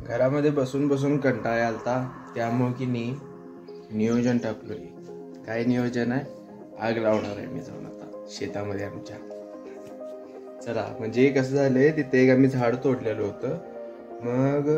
घरामध्ये बसून बसून कंटाळा आलता, त्यामुळे की नियोजन टाकलोय. काय नियोजन आहे? आग लावणार आहे मी जाऊन आता शेतामध्ये आमच्या. चला, म्हणजे कसं झालंय, तिथे एक आम्ही झाड तोडलेलं होतं. मग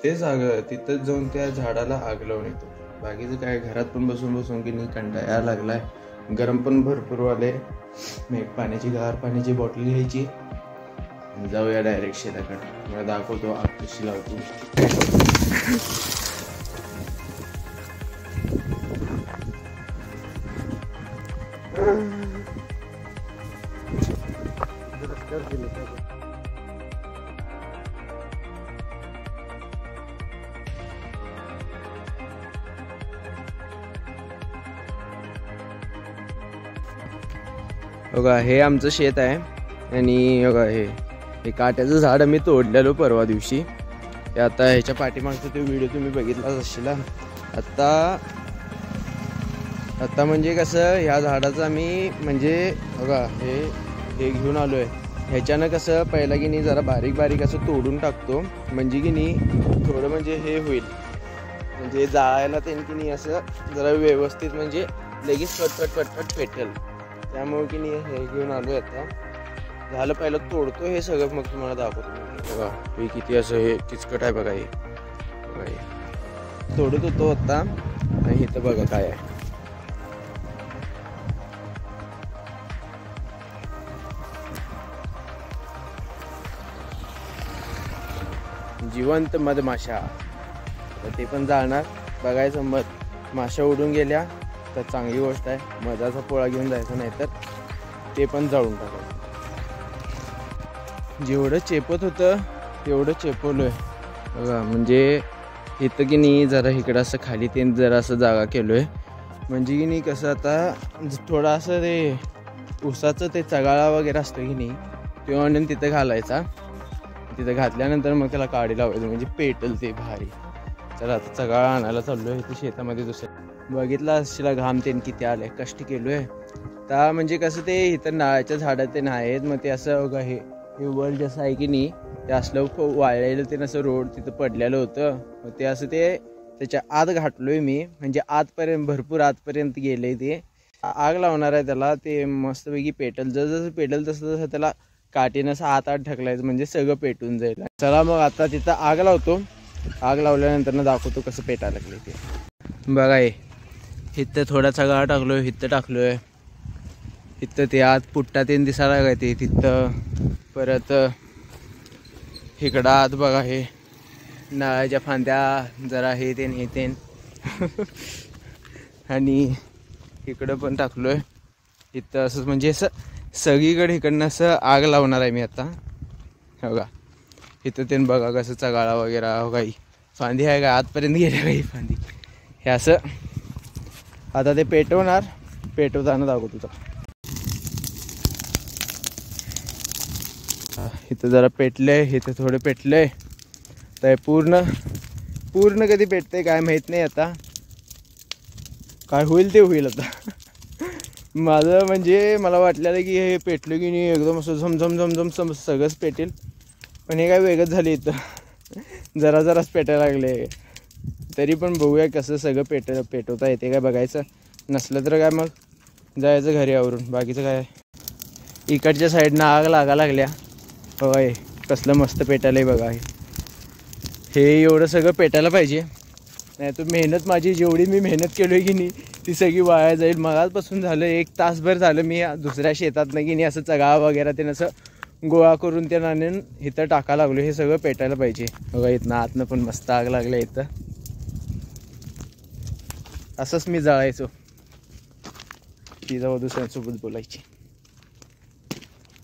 तेच तिथंच जाऊन त्या झाडाला आग लावून येतो. बाकीचं काय, घरात पण बसून बसून की कंटाळा लागलाय. गरम पण भरपूर वाले. मी एक पाण्याची बॉटल घ्यायची, जाऊया डायरेक्ट शेताकडे. मला दाखवतो आग कशी लावतो. बघा, हे आमचं शेत आहे. आणि बघा, हे काट्याचं झाड आम्ही तोडलेलो परवा दिवशी. ते आता ह्याच्या पाठीमागचा तो व्हिडिओ तुम्ही बघितलाच असशील. आता म्हणजे कसं, ह्या झाडाचं आम्ही म्हणजे बघा हे घेऊन आलोय. ह्याच्यानं कसं पहिला की नाही जरा बारीक बारीक असं तोडून टाकतो, म्हणजे की नाही थोडं म्हणजे हे होईल, म्हणजे जाळायला ते की नाही असं जरा व्यवस्थित, म्हणजे लगेच पटपट पेटेल. त्यामुळे की नाही हे घेऊन आलोय. आता झालं, पहिलं तोडतो हे सगळं, मग तुम्हाला दाखवतो. बघा हे किती असं हे किचकट आहे. बघा हे तोडत होतो आता. आणि इथं बघा काय आहे. जिवंत मधमाशा. तर ते पण जाणार, बघायचं. माशा उडून गेल्या तर चांगली गोष्ट आहे. मधाचा पोळा घेऊन जायचं, नाही तर ते पण जाळून टाकायचं. जेवढं चेपत होतं तेवढं चेपवलोय. बघा, म्हणजे इथं की नाही जरा इकडं असं खाली ते जरा असं जागा केलोय, म्हणजे की नाही कसं आता थोडं असं ते ऊसाचं ते चगाळा वगैरे असतो की नाही, तो आणून तिथं घालायचा. तिथं घातल्यानंतर मग त्याला काडी लावायचं, म्हणजे पेटल ते भारी. चला, आता चगाळा आणायला चाललोय इथे शेतामध्ये. दुसरं बघितलं असशील घाम तेन किती आलंय, कष्ट केलोय. तर म्हणजे कसं ते इथं नाळाच्या झाडं ते नाहीत, मग ते असं बघा हे वर जसं आहे की नाही, ते असलं वाळलेलं ते असं रोड तिथं पडलेलं होतं. मग ते असं ते त्याच्या आत घातलोय मी, म्हणजे आतपर्यंत, भरपूर आतपर्यंत गेले. ते आग लावणार आहे त्याला. ते मस्तपैकी पेटल. जसं पेटल तसं त्याला काठीनं असं आत ढकलायचं, म्हणजे सगळं पेटून जाईल. चला मग आता तिथं आग लावतो. आग लावल्यानंतर दाखवतो कसं पेटायला लागले ते. बघा, हे इथं थोडा चगाळा टाकलोय, इथं टाकलोय, इथं ते आत पुट्टा ते दिसायला काय ते तिथं. परत इकडं आत बघा, हे नाळाच्या फांद्या जरा हे तेन आणि इकडं पण टाकलोय. इथं असं म्हणजे असं सगळीकडे इकडनं असं आग लावणार आहे मी आता. बघा इथं ते बघा कसं चगाळा वगैरे. हो काही फांदी आहे का, आतपर्यंत गेल्या काही फांदी. हे असं आता ते पेटवणार, पेटवताना दाखवतो तुझा. इथं जरा पेटलंय, इथं थोडं पेटलंय. तर पूर्ण कधी पेटतंय काय माहित नाही. आता काय होईल ते होईल. आता माझं म्हणजे मला वाटलेलं की हे पेटलं की नाही एकदम असं झमझम सगळंच पेटेल, पण हे काय वेगळंच झाले. इथं जराच पेटायला लागले. तरी पण बघूया कसं सगळं पेटवता येते काय बघायचं. नसलं तर काय मग जायचं घरी आवरून. बाकीचं काय, इकडच्या साईडनं आग लागल्या. बघा हे कसलं मस्त पेटायला आहे. बघा हे एवढं सगळं पेटायला पाहिजे, नाही तर मेहनत माझी जेवढी मी मेहनत केलो आहे की नाही ती सगळी वाया जाईल. मगाचपासून झालं 1 तासभर झालं मी दुसऱ्या शेतातनं की नाही असं चगाळा वगैरे ते असं गोळा करून ते आणून इथं टाकायला लागलो. हे सगळं पेटायला पाहिजे. बघा इथनं आतनं पण मस्त आग लागल्या. इथं असंच मी जळायचो. ती जाऊ दुसऱ्यांसोबत बोलायची.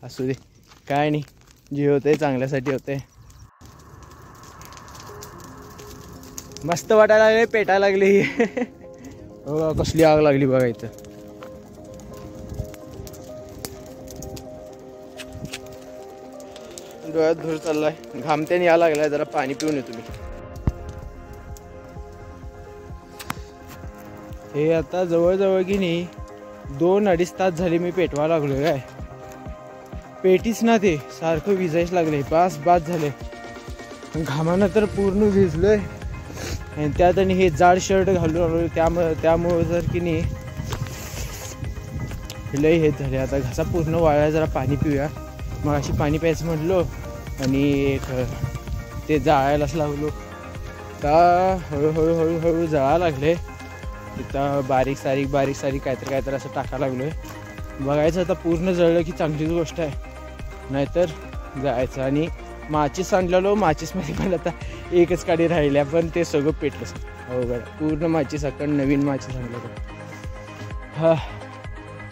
असू दे, काय नाही, जे होतंय चांगल्यासाठी होतंय. मस्त वाटायला लागले, पेटायला लागली. हो कसली आग लागली बघा इथं. डोळ्यात धूर चाललाय, घामतेने या लागलाय. जरा पाणी पिऊन येतो मी. हे आता जवळजवळ की नाही 2-2.5 तास झाले मी पेटवा लागलोय. काय पेटीच ना, ते सारखं विजायच लागले. बास झाले. घामानं तर पूर्ण भिजलोय आणि त्यात आणि हे जाड शर्ट घालून आलो त्यामुळे जर की नाही लय हे झाले. आता घसा पूर्ण वाळला, जरा पाणी पिऊया. मग अशी पाणी प्यायचं म्हटलो आणि एक ते जाळायलाच लागलो. का हळूहळू हळूहळू जळायला लागले. तिथं बारीक सारीक काहीतरी असं टाकायला लागलो आहे. बघायचं आता पूर्ण जळलं की चांगलीच गोष्ट आहे, नाहीतर जायचं. आणि माचीस आणलेलो, माचीसमध्ये पण आता एकच काडी राहिल्या, पण ते सगळं पेटलं. हो बरं, पूर्ण माचीस अकड नवीन माचीस आणलेलं. हा,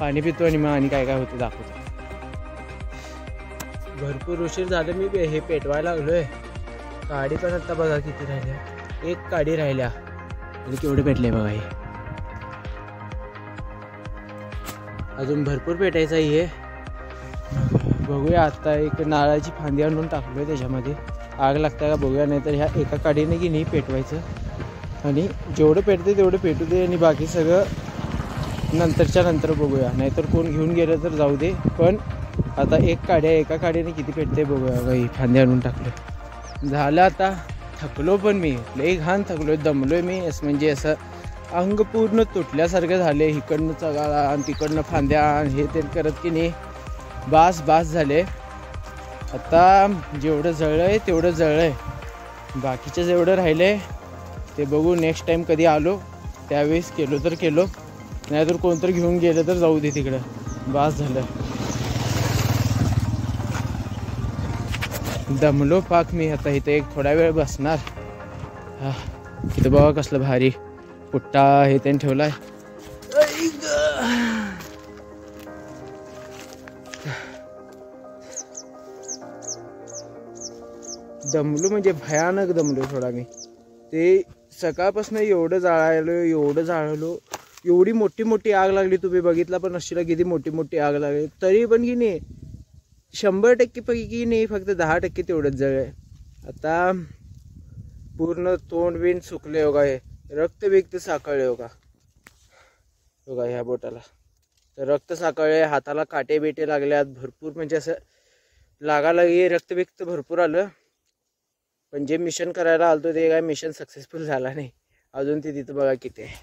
पाणी पितो आणि मग आणि काय काय होतं दाखवतो. भरपूर उशीर झालं, मी हे पेटवायला लागलोय. काडी पण आता बघा किती राहिल्या, एक काडी राहिल्या आणि केवढे पेटले बघा. हे अजून भरपूर पेटायचं आहे. हे बघूया. आता एक नारळाची फांदी आणून टाकलोय, त्याच्यामध्ये आग लागता का बघूया. नाहीतर ह्या एका काडीने की नाही पेटवायचं आणि जेवढं पेटते तेवढं पेटू दे आणि बाकी सगळं नंतरच्या नंतर बघूया. नाहीतर कोण घेऊन गेलं तर जाऊ दे. पण आता एका काडीने किती पेटते बघूया. काही फांदी आणून टाकलं. झालं आता. थकलो पण मी, लई घाण थकलोय, दमलोय मी. असं म्हणजे असं अंग पूर्ण तुटल्यासारखं झाले. इकडनं चगाळा आणि तिकडनं फांद्या हे ते करत की नाही बास झाले. आता जेवढं जळलंय तेवढं जळलंय, बाकीचं जेवढं राहिलंय ते बघू. नेक्स्ट टाईम कधी आलो त्यावेळेस केलो तर केलो, नाहीतर कोणतरी घेऊन गेलं तर जाऊ दे तिकडं. बास झालं, दमलो पाक मी. आता इथं एक थोडा वेळ बसणार. हा, इथं बघा कसलं भारी पुट्टा हे त्याने ठेवलाय. दमलो म्हणजे भयानक दमलो थोडा मी. ते सकाळपासून एवढं जाळलो, एवढी मोठी आग लागली. तुम्ही बघितला पण नसशीला किती मोठी आग लागली. तरी पण की नाही 100% पैकी नाही, फक्त 10% तेवढंच जळलंय. आता पूर्ण तोंड बिन सुकले हो का. हे रक्त साकळले हो का. ह्या बोटाला तर रक्त साकळले, हाताला काटे बिटे लागल्यात भरपूर. म्हणजे असं लागालागी रक्त भरपूर आलं. पण जे मिशन करायला आलतो ते काय मिशन सक्सेसफुल झाला नाही अजून. ते तिथं बघा किती आहे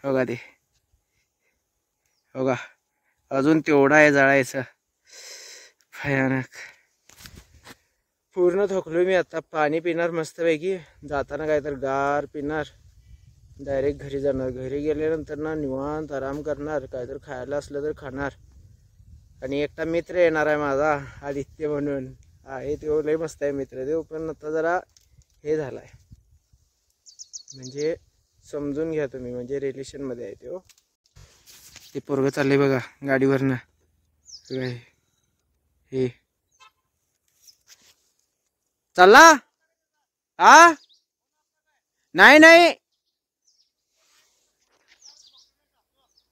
हो का. ते हो का, अजून तेवढा आहे जळायचं. भयानक. पूर्ण थकलो मी. आता पाणी पिणार मस्तपैकी. जाताना काय तर गार पिणार. डायरेक्ट घरी जाणार. घरी गेल्यानंतर ना निवांत आराम करणार. काय तर खायला असलं तर खाणार. आणि एकटा मित्र येणार आहे माझा, आदित्य म्हणून आहे. तो लय मस्त आहे मित्र देव. पण आता जरा हे झालाय, म्हणजे समजून घ्या तुम्ही, म्हणजे रिलेशनमध्ये आहे तो. ते पोरगं चाललंय बघा गाडीवरनं. हे चालला. हा, नाही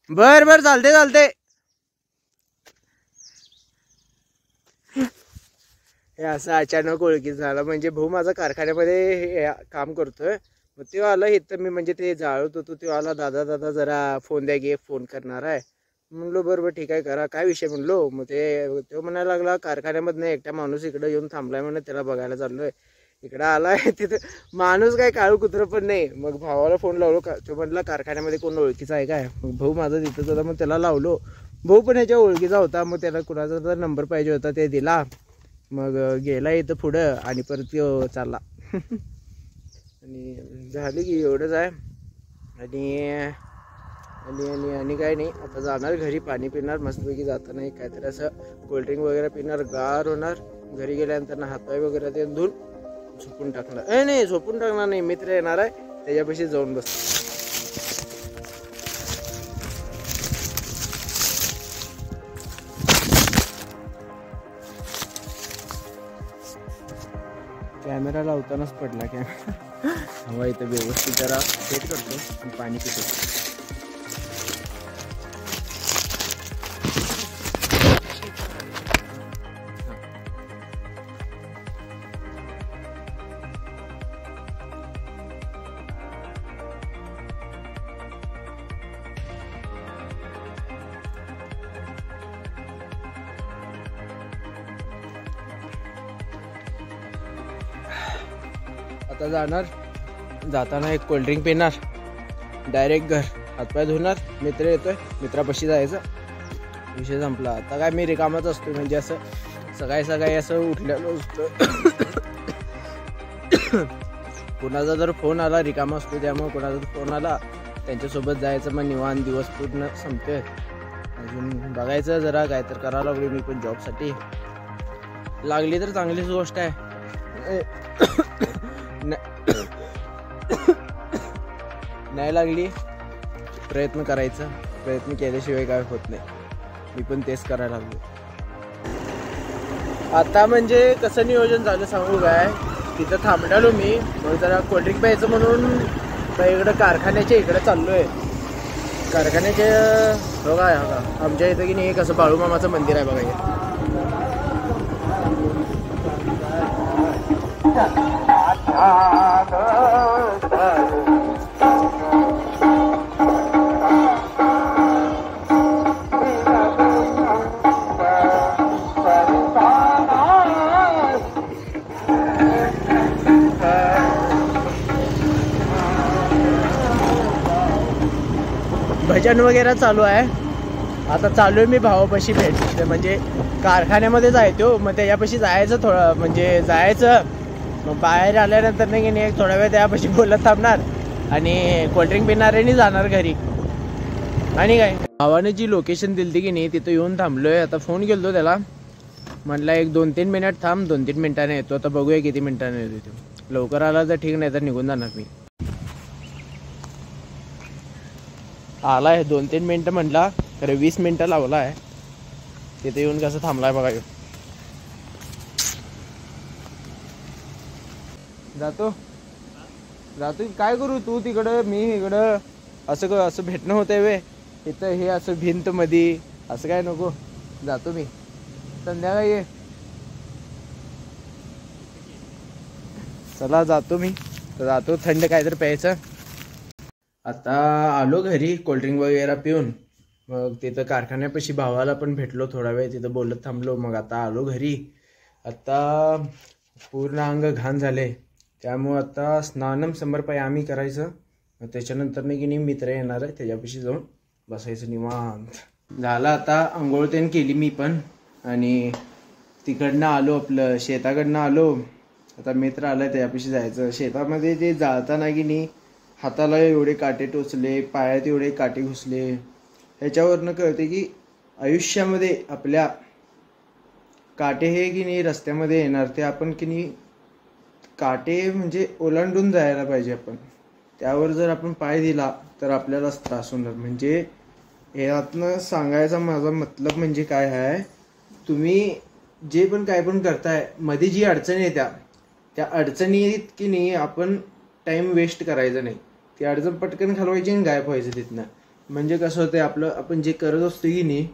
बर चालते. हे असं अचानक ओळखी झालं. म्हणजे भाऊ माझा कारखान्यामध्ये हे काम करतोय. मग तो आला इथं. मी म्हणजे ते जाळत होतो, तो आला. दादा जरा फोन द्या गे, फोन करणार आहे. म्हणलो बरोबर ठीक आहे करा, काय विषय म्हणलो. मग तो म्हणायला लागला कारखान्यामधनं एकटा माणूस इकडं येऊन थांबलाय म्हणून त्याला बघायला चाललोय. इकडं आलाय. तिथं माणूस काय काळू कुत्रं पण नाही. मग भावाला फोन लावलो. तो म्हटला कारखान्यामध्ये कोण ओळखीचा आहे काय. मग भाऊ माझा तिथंच होता. मग त्याला लावलो. भाऊ पण ह्याच्या ओळखीचा होता. मग त्याला कुणाचा तर नंबर पाहिजे होता, ते दिला. मग गेला इथं पुढं आणि परत तो चालला. आणि झाली की एवढंच आहे. आणि काय नाही. आता जाणार घरी, पाणी पिणार मस्तपैकी. जाताना एक काहीतरी असं कोल्ड्रिंक वगैरे पिणार, गार होणार. घरी गेल्यानंतर हातपाय वगैरे ते धुवून झोपून टाकणार. नाही झोपून टाकणार नाही, मित्र येणार आहे त्याच्यापाशी जाऊन बस. कॅमेरा लावतानाच पडला कॅमेरा. हवा इथं व्यवस्थित जरा सेट करतो आणि पाणी पितो. आता जाणार, जाताना एक कोल्ड्रिंक पिणार, डायरेक्ट घर, हातपाय धुणार, मित्र येतोय, मित्रापाशी जायचं, विषय संपला. आता काय मी रिकामच असतो, म्हणजे असं सकाळी सकाळी असं उठलेलो असतो. कुणाचा जर फोन आला रिकामा असतो, त्यामुळे कुणाचा जर फोन आला त्यांच्यासोबत जायचं, मग निवांत दिवस पूर्ण संपतोय. अजून बघायचं जरा काय तर करायला लागलो मी पण जॉबसाठी. लागली तर चांगलीच गोष्ट आहे, नाही लागली प्रयत्न करायचा, प्रयत्न केल्याशिवाय काय होत नाही. मी पण तेच करायला लागलो. आता म्हणजे कसं नियोजन झालं सांगू काय, तिथं थांबलेलो मी, मग जरा कोल्ड्रिंक प्यायचं म्हणून इकडं कारखान्याच्या इकडं चाललो आहे. कारखान्याच्या बघा आमच्या इथं की नाही एक असं बाळूमामाचं मंदिर आहे बघा. भजन वगैरे चालू आहे. आता चालू आहे मी भावापाशी भेट, म्हणजे कारखान्यामध्ये जायचो, मग त्याच्यापाशी जायचं थोडं, म्हणजे जायचं, मग बाहेर आल्यानंतर नाही की नाही एक थोडा वेळ त्यापाशी बोलत थांबणार आणि कोल्ड्रिंक पिणार आणि जाणार घरी. आणि काय भावाने जी लोकेशन दिली की नाही तिथं येऊन थांबलोय. आता फोन केलतो त्याला, म्हटलं एक 2-3 मिनिट थांब, 2-3 मिनिटाने येतो. आता बघूया किती मिनिटाने येतो तो. लवकर आला तर ठीक, नाही तर निघून जाणार मी. आला आहे 2-3 मिनटं म्हटला, खरं 20 मिनटं लावला आहे. तिथे येऊन कसं थांबलाय बघा. जातो काय करू, तू तिकडं मी इकडं, असं भेटणं होतंय वे इथं. हे असं भिंत मध्ये असं काय नको. जातो मी संध्याकाळी ये. चला जातो मी, जातो थंड काहीतरी प्यायचं. आता आलो घरी कोल्ड्रिंक वगैरे पिऊन, मग तिथं कारखान्यापाशी भावाला पण भेटलो, थोडा वेळ तिथं बोलत थांबलो. मग आता आलो घरी. आता पूर्ण अंग घाण झाले, त्यामुळं आता स्नानम समर्पयामी करायचं. मग त्याच्यानंतर नाही की नाही मित्र येणार आहे, त्याच्यापाशी जाऊन बसायचं निवांत. झालं आता आंघोळ त्यानं केली मी पण, आणि तिकडनं आलो, आपलं शेताकडनं आलो. आता मित्र आलाय त्याच्यापाशी जायचं. शेतामध्ये ते जाळताना की नाही हाताला एवढे काटे टोचले, पायात एवढे काटे घुसले. ह्याच्यावरनं कळते की आयुष्यामध्ये आपल्या काटे हे की नाही रस्त्यामध्ये येणार, ते आपण की नाही काटे म्हणजे ओलांडून जायला पाहिजे आपण. त्यावर जर आपण पाय दिला तर आपल्यालाच त्रास होणार. म्हणजे यातनं सांगायचा माझा मतलब म्हणजे काय आहे, तुम्ही जे पण काय पण करताय, मध्ये जी अडचणी येत्या त्या अडचणीत की नाही आपण टाईम वेस्ट करायचा नाही. ती अडचण पटकन घालवायची आणि गायब व्हायचं तिथनं. म्हणजे कसं होतं, आपलं आपण जे करत असतो की नाही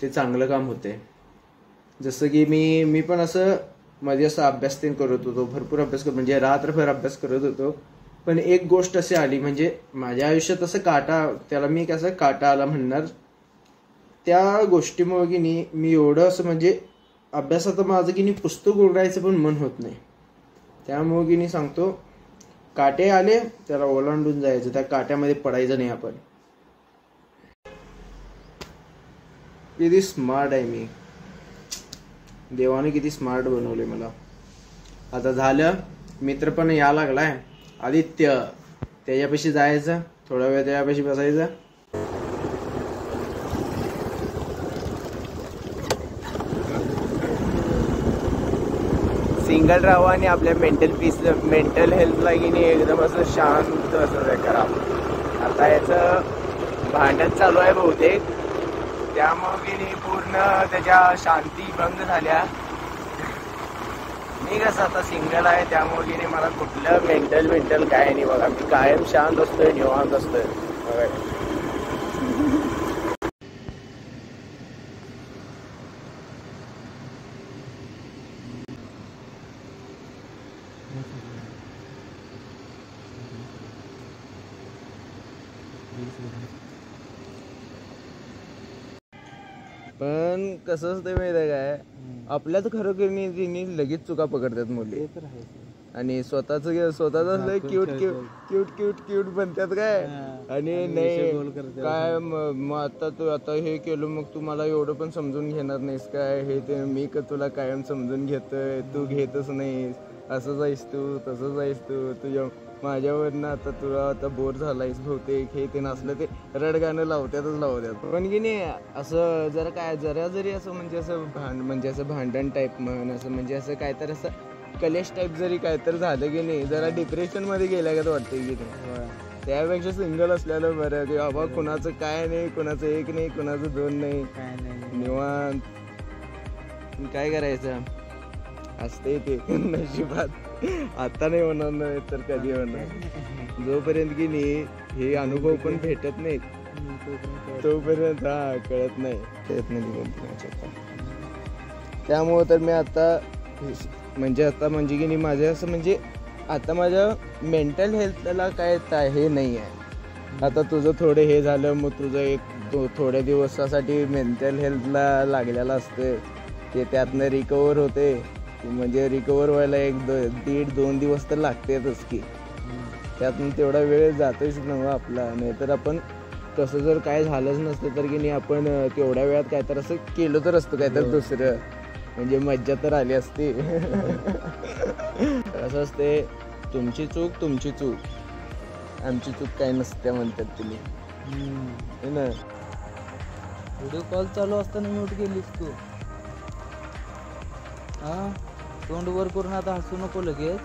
ते चांगलं काम होते. जसं की मी पण असं मध्ये असं अभ्यास ते करत होतो, भरपूर अभ्यास करत, म्हणजे रात्रभर अभ्यास करत होतो. पण एक गोष्ट अशी आली, म्हणजे माझ्या आयुष्यात असं काटा, त्याला मी कसं काटा आला म्हणणार, त्या गोष्टीमुळे की नाही मी एवढं असं म्हणजे अभ्यासात माझं की नाही पुस्तक उघडायचं पण मन होत नाही. त्यामुळे की नाही सांगतो, काटे आले त्याला ओलांडून जायचं, त्या काट्यामध्ये पडायचं नाही आपण. किती स्मार्ट आहे मी, देवाने किती स्मार्ट बनवले मला. आता झालं, मित्र पण या लागलाय आदित्य, त्याच्यापाशी जायचं, थोडा वेळ त्याच्यापाशी बसायचं. सिंगल राहावं आणि आपल्या मेंटल हेल्थला की नाही एकदम असं शांत असं करा. आता याचं भांडण चालू आहे बहुतेक, त्यामुळे की नाही पूर्ण त्याच्या शांती भंग झाल्या. मी कसं आता सिंगल आहे, त्यामुळे की नाही मला कुठलं मेंटल काय नाही बघा. मी कायम शांत असतोय, निवांत असतोय बघा. पण कसं असतं माहिती आहे काय, आपल्याच खरोखर तिने लगेच चुका पकडतात मुली. आणि स्वतःच असलं क्यूट क्यूट बनतात काय. आणि नाही काय मग आता हे केलं मग तू मला एवढं पण समजून घेणार नाहीस काय, हे ते मी तुला कायम समजून घेतोय, तू घेतच नाहीस, असंच आहेस तू, तसंच आहेस तू माझ्यावरनं आता तुला आता बोर झालायस बहुतेक, हे ते नसलं ते रडगाणं लावतात. पण की नाही असं जरा जरी असं म्हणजे असं भांडण टाईप म्हण, असं म्हणजे असं काय तर असं कलेश टाईप जरी काय तर झालं की नाही, जरा डिप्रेशन मध्ये गेल्यागत वाटते की नाही. त्यापेक्षा सिंगल असलेलं बरं, की बाबा कुणाचं काय नाही, कुणाचं एक नाही, कुणाचं दोन नाही, निवांत. काय करायचं असते ते नशिबात. आता नाही होणार, नाही तर कधी होणार. जोपर्यंत की नाही हे अनुभव पण भेटत नाहीत तोपर्यंत कळत नाही. त्यामुळं तर मी आता म्हणजे की नाही माझ्या असं म्हणजे आता माझ्या मेंटल हेल्थला काय हे नाही आहे. आता तुझं थोडं हे झालं मग तुझं एक थोड्या दिवसासाठी मेंटल हेल्थला लागलेलं असतं, ते त्यातनं रिकवर होते. म्हणजे रिकवर व्हायला 1-1.5-2 दिवस तर लागतातच की. त्यातून तेवढा वेळ जातोच ना आपला. नाहीतर आपण तसं जर काय झालंच नसतं तर की नाही आपण तेवढ्या वेळात काय तर असं केलं तर असतं काय तर दुसरं, म्हणजे मज्जा तर आली असती. असं असते, तुमची चूक, आमची चूक काय नसते म्हणतात तुम्ही ना. व्हिडिओ कॉल चालू असताना म्यूट केलीस तू. तोंड वर करून आता हसू नको लगेच.